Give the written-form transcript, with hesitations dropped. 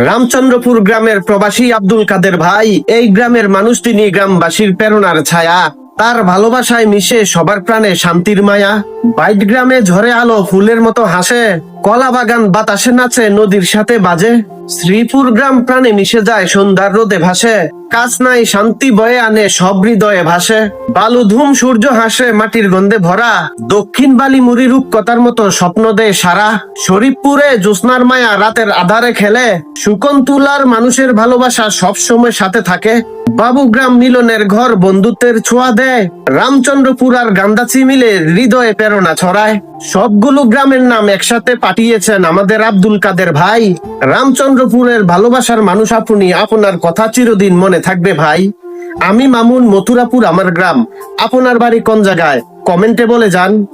রামচন্দ্রপুর গ্রামের প্রবাসী আব্দুল কাদের ভাই। এই গ্রামের মানুষ, তিনি গ্রামবাসীর প্রেরণার ছায়া। তার ভালোবাসায় মিশে সবার প্রাণে শান্তির মায়া। বাইট গ্রামে ঝরে আলো ফুলের মতো হাসে, কলা বাগান বাতাসে নাচে, নদীর সাথে বাজে। শ্রীপুর গ্রাম প্রাণে মিশে যায়, সন্ধ্যার রোদে ভাসে। কাজ নাই শান্তি বয়ে আনে, সব হৃদয়ে ভাসে। বালু ধুম সূর্য হাসে, মাটির গন্ধে ভরা। দক্ষিণ বালি মুড়ি রূপকথার মতো স্বপ্ন দেয় সারা। শরীফপুরে জ্যোৎস্নার মায়া রাতের আধারে খেলে। শকুন্তলার মানুষের ভালোবাসা সব সময় সাথে থাকে। বাবুগ্রাম মিলনের ঘর, বন্ধুত্বের ছোঁয়া দেয়। রামচন্দ্রপুর আর গান্ধাচি মিলে হৃদয়ে প্রেরণা ছড়ায়। সবগুলো গ্রামের নাম একসাথে পাঠিয়েছেন আমাদের আব্দুল কাদের ভাই। রামচন্দ্রপুরের ভালোবাসার মানুষ আপনি, আপনার কথা চিরদিন মনে থাকবে ভাই। আমি মামুন, মথুরাপুর আমার গ্রাম। আপনার বাড়ি কোন জায়গায়? কমেন্টে বলে যান।